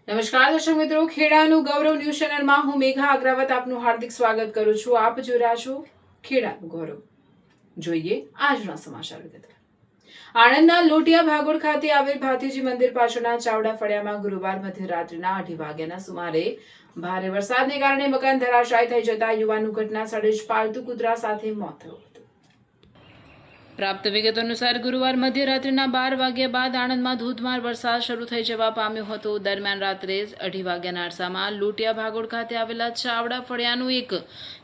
નમસ્કાર દર્શક મિત્રો, ખેડાનું ગૌરવ ન્યૂઝ ચેનલમાં હું મેઘા અગ્રવાલ આપનું હાર્દિક સ્વાગત કરું છું। આપ જોઈ રહ્યા છો ખેડાનું ગૌરવ। જોઈએ આજના સમાચાર વિગતવાર। આણંદના લોટિયા ભાગોળ ખાતે આવેલ ભાતીજી મંદિર પાછળના ચાવડા ફળિયામાં ગુરુવાર મધ્યરાત્રિના 2:30 વાગ્યાના સુમારે ભારે વરસાદને કારણે મકાન ધરાશાયી થઈ જતા યુવાનનું ઘટના સ્થળે જ પાલતુ કૂતરા સાથે મોત થયું હતું। પ્રાપ્ત વિગતો અનુસાર ગુરુવાર મધ્યરાત્રિના 12 વાગ્યા બાદ આણંદમાં ધોધમાર વરસાદ શરૂ થઈ જવા પામ્યો હતો। દરમિયાન રાત્રે 2:30 વાગ્યાના અરસામાં લોટિયા ભાગોળ ખાતે આવેલા ચાવડા ફળિયાનું એક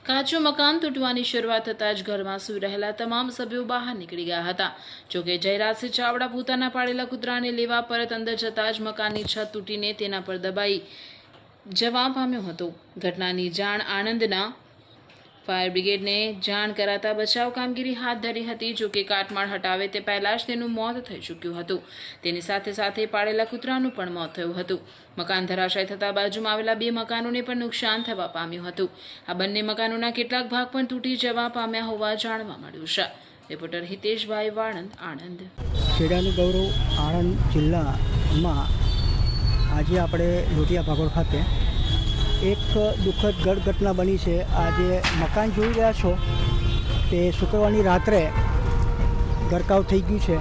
કાચું મકાન તૂટવાની શરૂઆત થતાં જ ઘરમાં સૂઈ રહેલા તમામ સભ્યો બહાર નીકળી ગયા હતા। જોકે જયરાજસિંહ ચાવડા પોતાના પાળેલા કૂતરાને લેવા પરત અંદર જતા જ મકાનની છત તૂટીને તેના પર દબાઈ જવા પામ્યો હતો। ઘટનાની જાણ આણંદના ફાયર બ્રિગેડને જાણ કરાતા બચાવ કામગીરી હાથ ધરી હતી। જોકે કાટમાળ હટાવે તે પહેલા જ તેનું મોત થઈ ચૂક્યું હતું। તેની સાથે સાથે પાળેલા કૂતરાનું પણ મોત થયું હતું। મકાન ધરાશાયી થતાં બાજુમાં આવેલા 2 મકાનોને પણ નુકસાન થવા પામ્યું હતું। આ બંને મકાનોના કેટલાક ભાગ પણ તૂટી જવા પામ્યા હોવા જાણવા મળ્યું છે। રિપોર્ટર હિતેશભાઈ વાણંદ, આણંદ। ખેડાનું ગૌરવ આણંદ જિલ્લામાં આજે આપણે લોટિયા ભાગોળ ખાતે એક દુઃખદ ઘટના બની છે। આ જે મકાન જોઈ રહ્યા છો તે શુક્રવારની રાત્રે ગરકાવ થઈ ગયું છે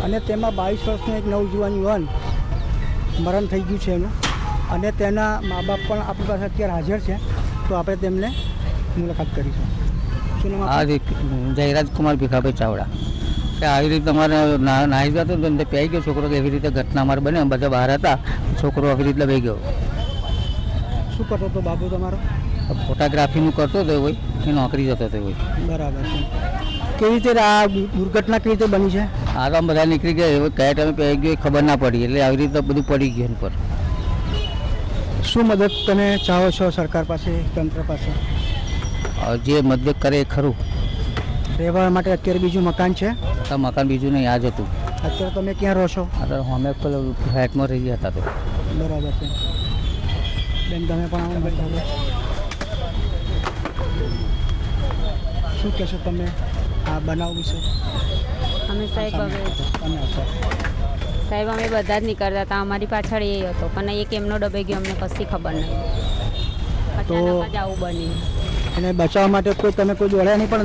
અને તેમાં 22 વર્ષનો એક નવજુવાન યુવાન મરણ થઈ ગયું છે એનું, અને તેના મા બાપ પણ આપણી પાસે અત્યારે હાજર છે, તો આપણે તેમને મુલાકાત કરીશું। શું નામ? આ જયરાજ કુમાર ભીખાભાઈ ચાવડા કે આવી રીતે તમારે નાહી જતો તો અંદર પી ગયો છોકરો, એવી રીતે ઘટના અમારે બને, બધા બહાર હતા, છોકરો આવી રીતે લઈ ગયો। શું કરતો હતો બાબુ તમારો? ફોટોગ્રાફીનું કરતો હતો હોય, એ નોકરી જતો હતો હોય। બરાબર છે। કેવી રીતે આ દુર્ઘટના કેવી રીતે બની છે? આ તો બધા નીકળી ગયા, હવે કયા ટાઈમે પી ગયો એ ખબર ના પડી, એટલે આવી રીતે બધું પડી ગયું એની પર। શું મદદ તમે ચાહો છો સરકાર પાસે, તંત્ર પાસે? જે મદદ કરે એ ખરું। રહેવા માટે અત્યારે બીજું મકાન છે? આ મકાન બીજું નહીં, આ જ હતું। અત્યારે તમે ક્યાં રહો છો? અત્યારે અમે ફ્લેટમાં રહી ગયા હતા તો। બરાબર છે બેન, તમે પણ આવો બતાવો। શું કહેશો તમે આ બનાવ વિશે? અમે સાહેબ અમે બધા જ નીકળતા હતા, અમારી પાછળ એ હતો, પણ એક એમનો ડબાઈ ગયો, અમને કશી ખબર નહીં, અચાનક જ આવું બન્યું। એને બચાવવા માટે તમે કોઈ જોડ્યા નહીં? પણ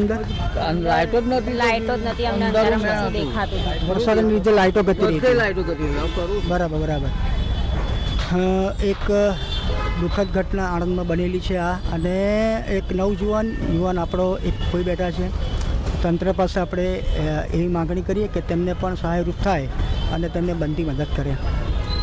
અંદર લાઇટો જ નથી, લાઇટો જ નથી, અમને અંદર કશું દેખાતું નથી। વરસાદની લીધે લાઇટો ગતી રહી. લાઇટો કરી બરાબર બરાબર। એક દુઃખદ ઘટના આણંદમાં બનેલી છે આ, અને એક યુવાન આપણો એક કોઈ બેઠા છે। તંત્ર પાસે આપણે એવી માગણી કરીએ કે તેમને પણ સહાયરૂપ થાય અને તેમને બનતી મદદ કરે।